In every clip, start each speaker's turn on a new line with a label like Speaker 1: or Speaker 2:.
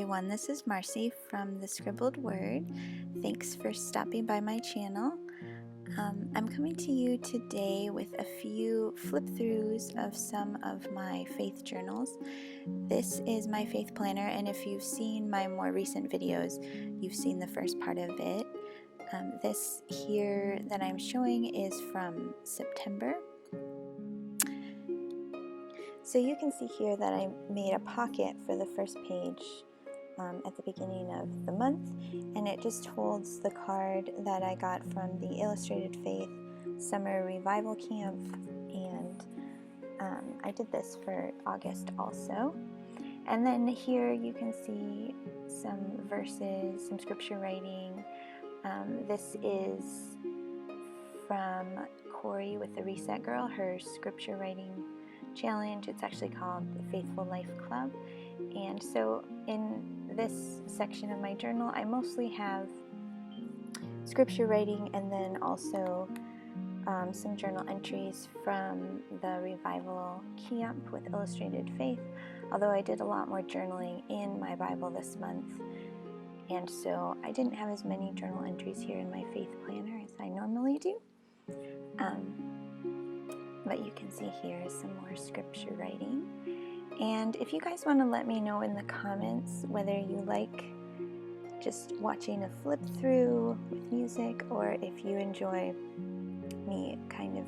Speaker 1: everyone, this is Marcy from The Scribbled Word. Thanks for stopping by my channel. I'm coming to you today with a few flip-throughs of some of my faith journals. This is my faith planner, and if you've seen my more recent videos, you've seen the first part of it. This here that I'm showing is from September. So you can see here that I made a pocket for the first page at the beginning of the month, and it just holds the card that I got from the Illustrated Faith Summer Revival Camp, and I did this for August also. And then here you can see some verses, some scripture writing. This is from Corey with the Reset Girl, her scripture writing challenge. It's actually called the Faithful Life Club. And so in this section of my journal, I mostly have scripture writing and then also some journal entries from the Revival Camp with Illustrated Faith, although I did a lot more journaling in my Bible this month, and so I didn't have as many journal entries here in my faith planner as I normally do. But you can see here is some more scripture writing. And if you guys want to let me know in the comments whether you like just watching a flip through with music, or if you enjoy me kind of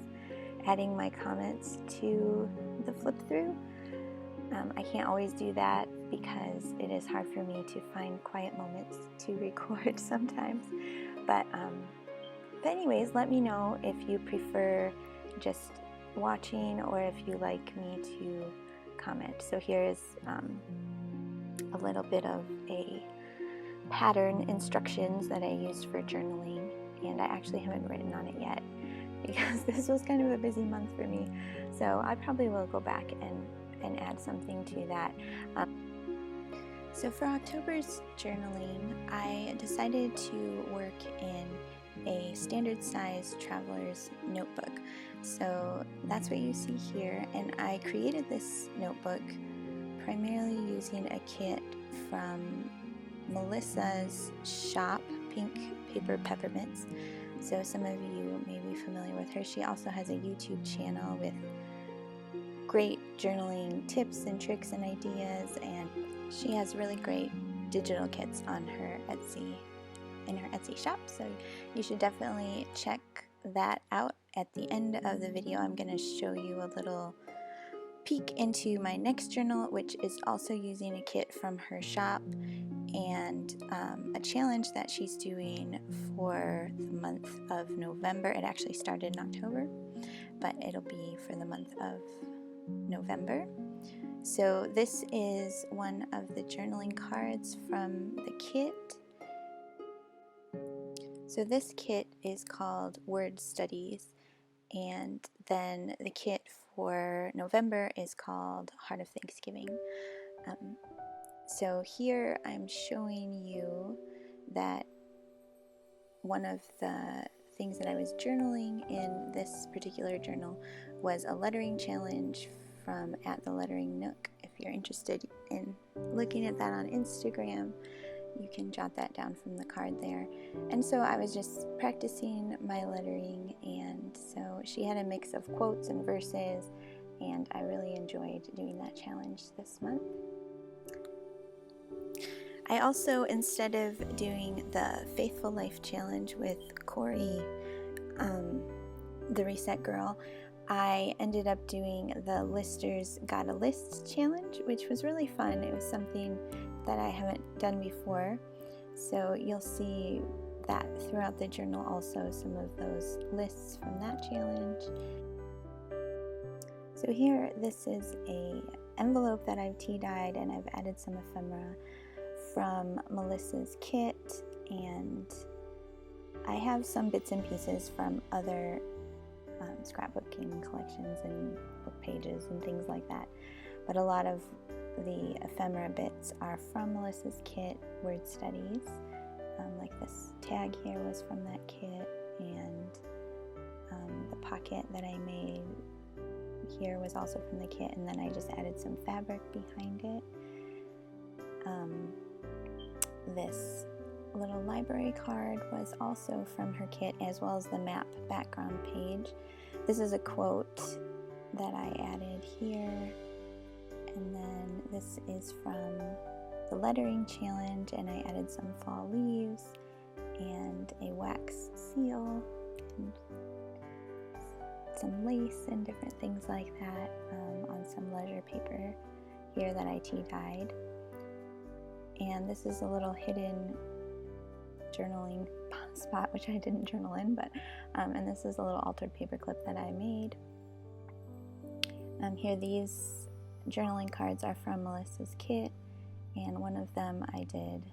Speaker 1: adding my comments to the flip through. I can't always do that because it is hard for me to find quiet moments to record sometimes. But anyways, let me know if you prefer just watching or if you like me to comment. So here is a little bit of a pattern instructions that I used for journaling, and I actually haven't written on it yet because this was kind of a busy month for me, so I probably will go back and add something to that. So for October's journaling, I decided to work in a standard size traveler's notebook. So that's what you see here, and I created this notebook primarily using a kit from Melissa's shop, Pink-Paper-Peppermints. So some of you may be familiar with her. She also has a YouTube channel with great journaling tips and tricks and ideas, and she has really great digital kits on her Etsy shop, so you should definitely check that out. At the end of the video, I'm going to show you a little peek into my next journal, which is also using a kit from her shop and a challenge that she's doing for the month of November. It actually started in October, but it'll be for the month of November. So this is one of the journaling cards from the kit. So this kit is called Word Studies, and then the kit for November is called Heart of Thanksgiving. So here I'm showing you that one of the things that I was journaling in this particular journal was a lettering challenge from @TheLetteringNook. If you're interested in looking at that on Instagram, you can jot that down from the card there. And so I was just practicing my lettering, and so she had a mix of quotes and verses, and I really enjoyed doing that challenge this month. I also, instead of doing the Faithful Life Challenge with Corey, the Reset Girl, I ended up doing the Lister's Got a List challenge, which was really fun. It was something that I haven't done before, so you'll see that throughout the journal also, some of those lists from that challenge. So here, this is a envelope that I've tea-dyed, and I've added some ephemera from Melissa's kit, and I have some bits and pieces from other scrapbooking collections and book pages and things like that, but a lot of the ephemera bits are from Melissa's kit, Word Studies. Like this tag here was from that kit, and the pocket that I made here was also from the kit, and then I just added some fabric behind it. this little library card was also from her kit, as well as the map background page. This is a quote that I added here, and then this is from the lettering challenge, and I added some fall leaves and a wax seal and some lace and different things like that on some leisure paper here that I tea dyed. And this is a little hidden journaling spot, which I didn't journal in, but and this is a little altered paper clip that I made. Here, these journaling cards are from Melissa's kit, and one of them I did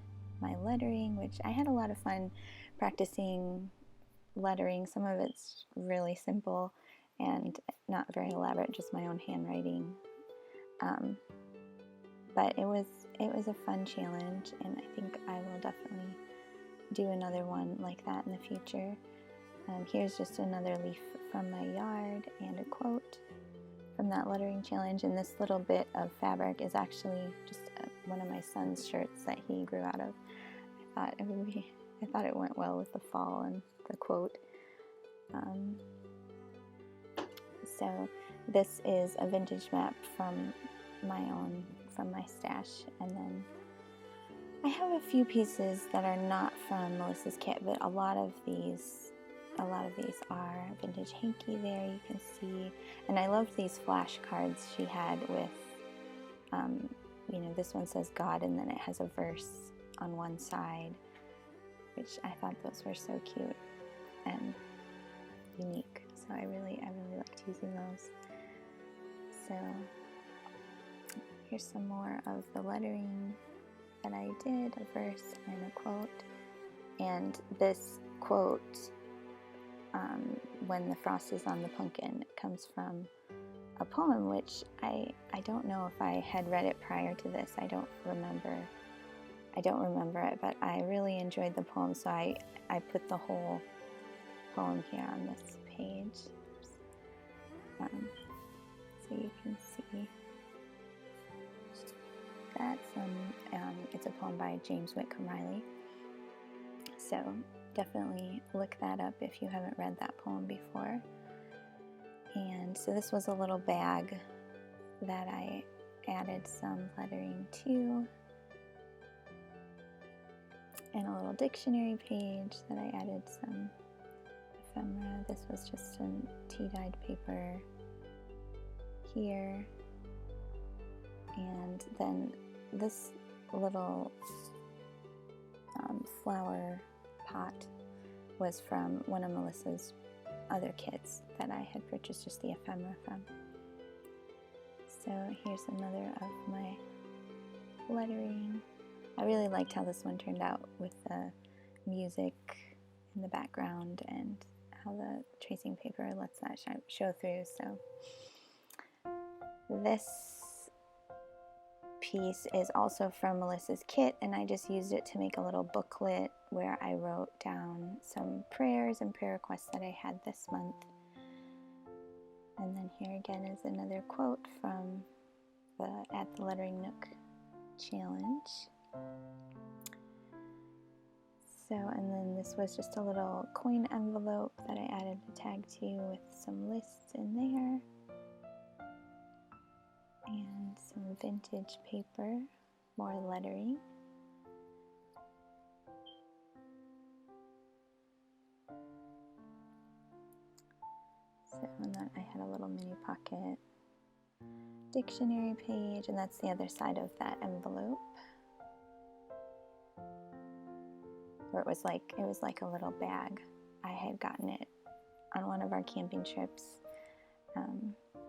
Speaker 1: my lettering, which I had a lot of fun practicing lettering. Some of it's really simple and not very elaborate, just my own handwriting. But it was a fun challenge, and I think I will definitely do another one like that in the future. Here's just another leaf from my yard and a quote from that lettering challenge, and this little bit of fabric is actually just one of my son's shirts that he grew out of. I thought it went well with the fall and the quote. So this is a vintage map from my stash, and then I have a few pieces that are not from Melissa's kit, but a lot of these are vintage hanky there, you can see. And I loved these flashcards she had with, this one says God, and then it has a verse on one side, which I thought those were so cute and unique. So I really liked using those. So here's some more of the lettering that I did, a verse and a quote. And this quote, when the frost is on the pumpkin, comes from a poem which I don't know if I had read it prior to this. I don't remember it, but I really enjoyed the poem, so I put the whole poem here on this page. So you can see that it's a poem by James Whitcomb Riley. So definitely look that up if you haven't read that poem before. And so this was a little bag that I added some lettering to, and a little dictionary page that I added some ephemera. This was just some tea-dyed paper here. And then this little flower pot was from one of Melissa's other kits that I had purchased just the ephemera from. So here's another of my lettering. I really liked how this one turned out with the music in the background and how the tracing paper lets that show through. So this piece is also from Melissa's kit, and I just used it to make a little booklet where I wrote down some prayers and prayer requests that I had this month. And then here again is another quote from the At the Lettering Nook challenge. So, and then this was just a little coin envelope that I added a tag to with some lists in there. And some vintage paper, more lettering. So, and then I had a little mini pocket dictionary page, and that's the other side of that envelope, where it was like a little bag. I had gotten it on one of our camping trips.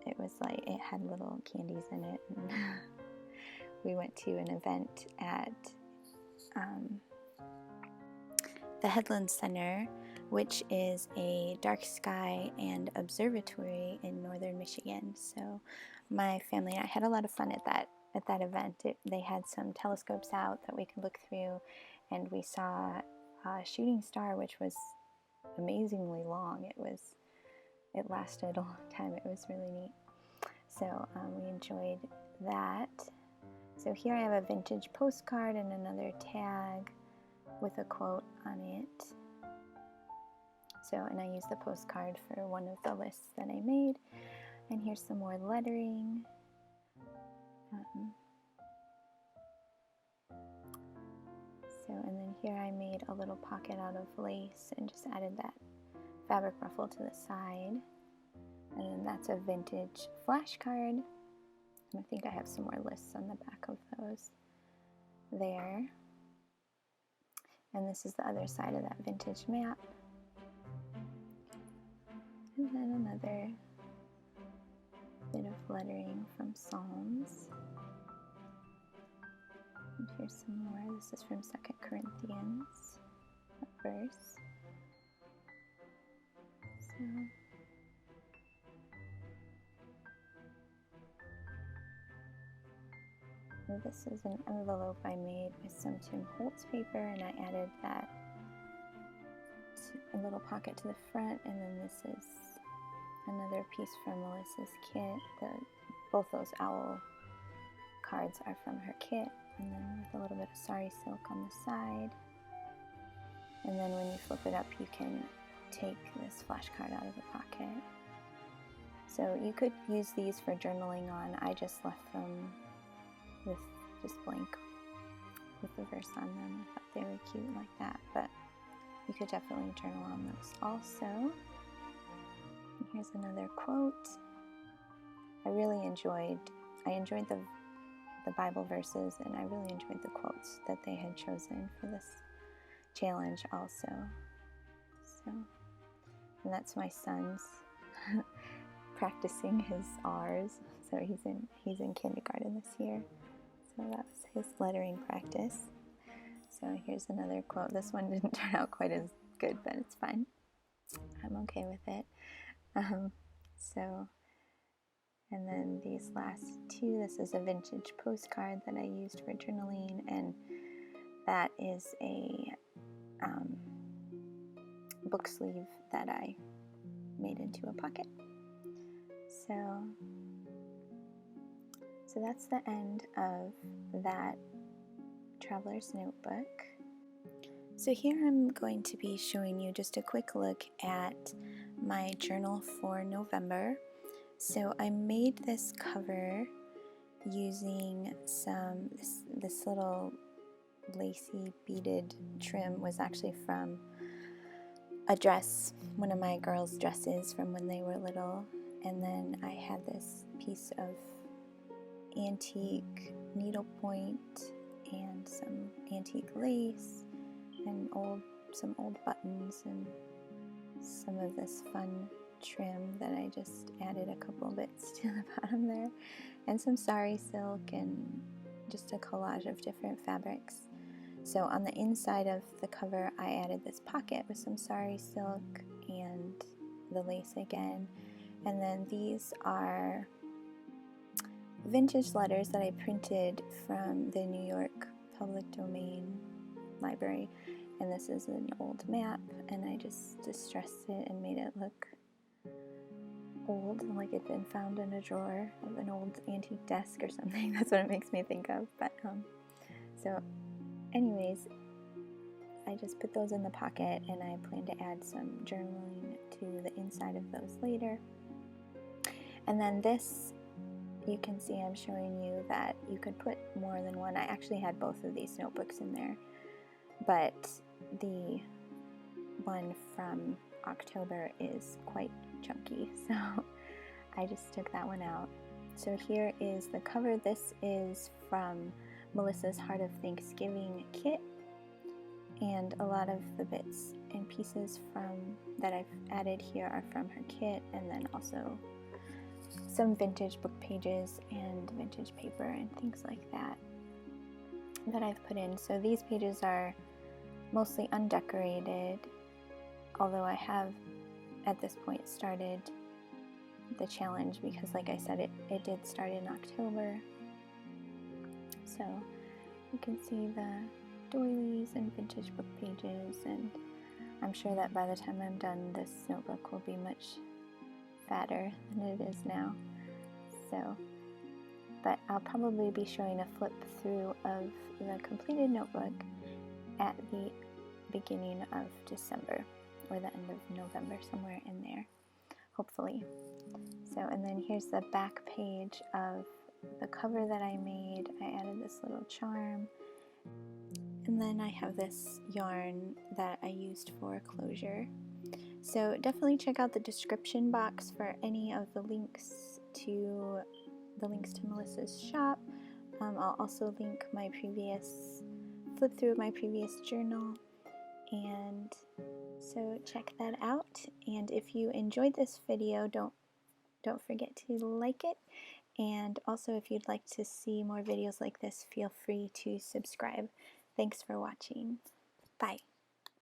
Speaker 1: It was like it had little candies in it, and we went to an event at the Headland Center, which is a dark sky and observatory in northern Michigan. So my family and I had a lot of fun at that event. They had some telescopes out that we could look through, and we saw a shooting star, which was amazingly long. It lasted a long time. It was really neat. So we enjoyed that. So here I have a vintage postcard and another tag with a quote on it. So, and I used the postcard for one of the lists that I made. And here's some more lettering. And then here I made a little pocket out of lace and just added that fabric ruffle to the side. And then that's a vintage flashcard. And I think I have some more lists on the back of those there. And this is the other side of that vintage map. And then another bit of lettering from Psalms. And here's some more. This is from 2 Corinthians, a verse. So this is an envelope I made with some Tim Holtz paper, and I added that a little pocket to the front, and then this is another piece from Melissa's kit. Both those owl cards are from her kit, and then with a little bit of sari silk on the side. And then when you flip it up, you can take this flashcard out of the pocket. So you could use these for journaling on. I just left them with just blank with the verse on them. I thought they were cute like that, but you could definitely journal on those also. And here's another quote. I enjoyed the Bible verses, and I really enjoyed the quotes that they had chosen for this challenge also. So, and that's my son's practicing his R's. So he's in kindergarten this year. So that was his lettering practice. So here's another quote. This one didn't turn out quite as good, but it's fine. I'm okay with it. And then these last two, this is a vintage postcard that I used for journaling, and that is a book sleeve that I made into a pocket. So that's the end of that traveler's notebook. So here I'm going to be showing you just a quick look at my journal for November. So I made this cover using this little lacy beaded trim. Was actually from a dress, one of my girls' dresses from when they were little. And then I had this piece of antique needlepoint and some antique lace and some old buttons and some of this fun trim that I just added a couple bits to the bottom there, and some sari silk and just a collage of different fabrics. So on the inside of the cover I added this pocket with some sari silk and the lace again, and then these are vintage letters that I printed from the New York Public Domain Library, and this is an old map, and I just distressed it and made it look old, like it'd been found in a drawer of an old antique desk or something. That's what it makes me think of. But so anyways, I just put those in the pocket, and I plan to add some journaling to the inside of those later. And then this, you can see I'm showing you that you could put more than one. I actually had both of these notebooks in there, but the one from October is quite chunky, so I just took that one out. So here is the cover. This is from Melissa's Heart of Thanksgiving kit, and a lot of the bits and pieces that I've added here are from her kit, and then also some vintage book pages and vintage paper and things like that I've put in. So these pages are mostly undecorated, although I have at this point started the challenge because, like I said, it did start in October. So you can see the doilies and vintage book pages, and I'm sure that by the time I'm done, this notebook will be much fatter than it is now. So but I'll probably be showing a flip through of the completed notebook at the beginning of December or the end of November, somewhere in there, hopefully. So, and then here's the back page of the cover that I made. I added this little charm, and then I have this yarn that I used for closure. So definitely check out the description box for any of the links to Melissa's shop. I'll also link my previous flip through of my previous journal, and so check that out. And if you enjoyed this video, don't forget to like it, and also if you'd like to see more videos like this, feel free to subscribe. Thanks for watching. Bye.